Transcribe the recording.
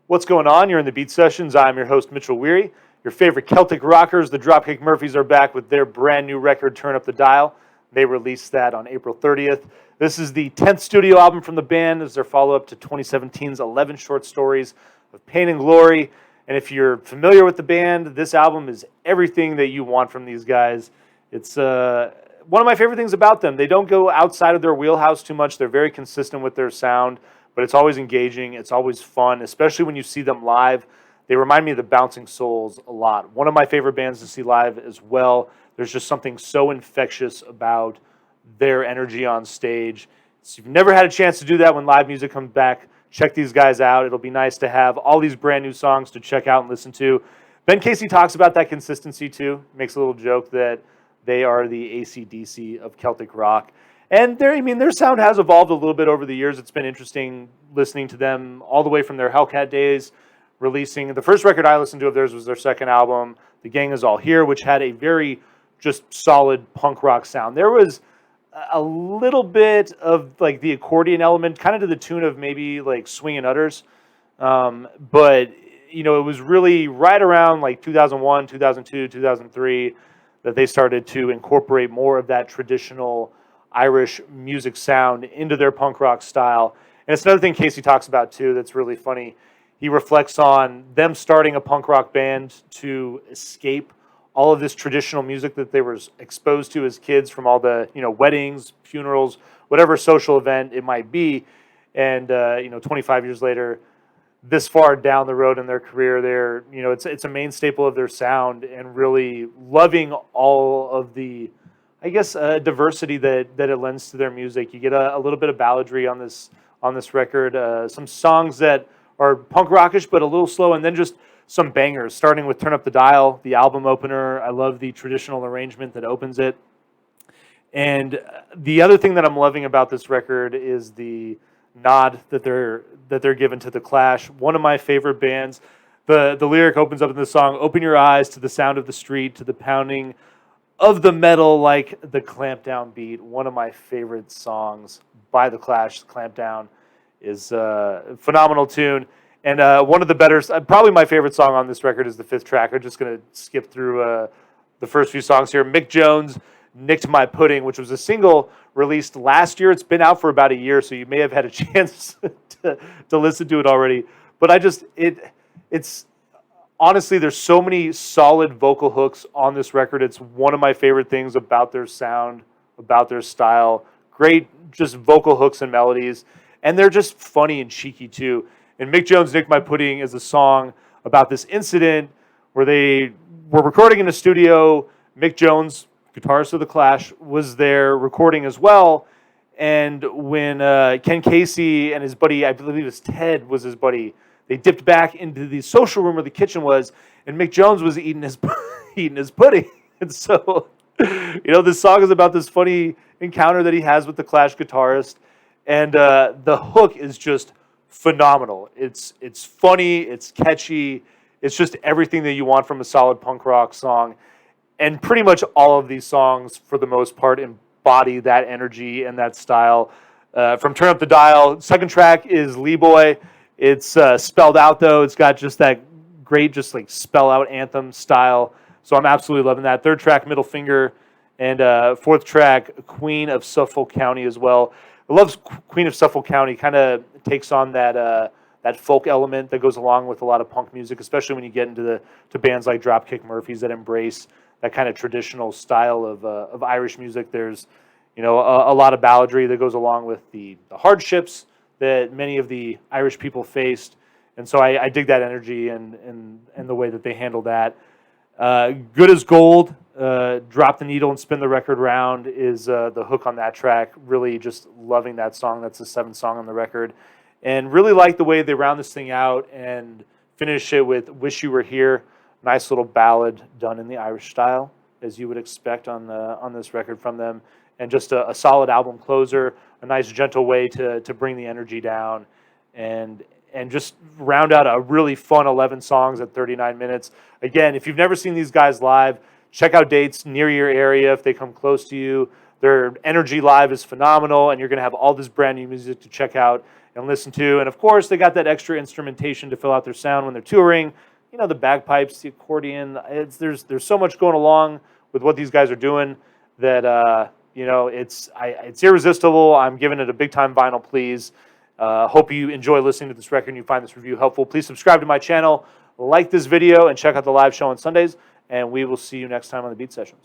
What's going on? You're in the Beat Sessions. I'm your host, Mitchell Weary. Your favorite Celtic rockers, the Dropkick Murphys, are back with their brand new record, Turn Up the Dial. They released that on April 30th. This is the 10th studio album from the band. This is their follow-up to 2017's 11 short stories of pain and glory. And if you're familiar with the band, this album is everything that you want from these guys. It's one of my favorite things about them. They don't go outside of their wheelhouse too much. They're very consistent with their sound, but it's always engaging. It's always fun, especially when you see them live. They remind me of the Bouncing Souls a lot. One of my favorite bands to see live as well. There's just something so infectious about their energy on stage. So if you've never had a chance to do that when live music comes back, check these guys out. It'll be nice to have all these brand new songs to check out and listen to. Ben Casey talks about that consistency too. Makes a little joke that they are the AC/DC of Celtic rock. And their sound has evolved a little bit over the years. It's been interesting listening to them all the way from their Hellcat days, releasing the first record I listened to of theirs was their second album, The Gang Is All Here, which had a very just solid punk rock sound. There was a little bit of like the accordion element, kind of to the tune of maybe like Swingin' Utters, but it was really right around like 2001, 2002, 2003 that they started to incorporate more of that traditional Irish music sound into their punk rock style. And it's another thing Casey talks about too that's really funny. He reflects on them starting a punk rock band to escape all of this traditional music that they were exposed to as kids from all the weddings, funerals, whatever social event it might be. And 25 years later, this far down the road in their career, it's a main staple of their sound and really loving all of the, I guess, diversity that it lends to their music. You get a little bit of balladry on this record, some songs that are punk rockish but a little slow, and then just some bangers, starting with Turn Up the Dial, the album opener. I love the traditional arrangement that opens it. And the other thing that I'm loving about this record is the nod that they're given to The Clash, one of my favorite bands. The lyric opens up in the song, "Open your eyes to the sound of the street, to the pounding of the metal like the Clampdown beat." One of my favorite songs by The Clash. Clampdown is a phenomenal tune. And one of the better, probably my favorite song on this record is the fifth track. I'm just going to skip through the first few songs here. Mick Jones, "Nicked My Pudding," which was a single released last year. It's been out for about a year, so you may have had a chance to listen to it already. But it's honestly, there's so many solid vocal hooks on this record. It's one of my favorite things about their sound, about their style. Great just vocal hooks and melodies. And they're just funny and cheeky too. And Mick Jones' "Nicked My Pudding" is a song about this incident where they were recording in a studio. Mick Jones, guitarist of The Clash, was there recording as well. And when Ken Casey and his buddy, I believe it was Ted, was his buddy, they dipped back into the social room where the kitchen was, and Mick Jones was eating his pudding. And so, this song is about this funny encounter that he has with the Clash guitarist. And the hook is just phenomenal. It's funny, it's catchy, it's just everything that you want from a solid punk rock song. And pretty much all of these songs, for the most part, embody that energy and that style. From Turn Up the Dial, second track is Lee Boy. It's spelled out though. It's got just that great, just like spell out anthem style. So I'm absolutely loving that. Third track, Middle Finger, and fourth track, Queen of Suffolk County as well. I love Queen of Suffolk County. Kind of takes on that folk element that goes along with a lot of punk music, especially when you get into to bands like Dropkick Murphys that embrace that kind of traditional style of Irish music. There's a lot of balladry that goes along with the hardships that many of the Irish people faced, and so I dig that energy and the way that they handle that. Good as Gold, Drop the Needle and Spin the Record Round is the hook on that track. Really just loving that song. That's the seventh song on the record. And really like the way they round this thing out and finish it with "Wish You Were Here." Nice little ballad done in the Irish style, as you would expect on this record from them. And just a solid album closer, a nice gentle way to bring the energy down and just round out a really fun 11 songs at 39 minutes. Again, if you've never seen these guys live, check out dates near your area if they come close to you. Their energy live is phenomenal, and you're going to have all this brand new music to check out and listen to. And of course, they got that extra instrumentation to fill out their sound when they're touring. You know, the bagpipes, the accordion. There's so much going along with what these guys are doing that you know, it's irresistible. I'm giving it a big time vinyl, please. Hope you enjoy listening to this record and you find this review helpful. Please subscribe to my channel, like this video, and check out the live show on Sundays. And we will see you next time on the Beat Sessions.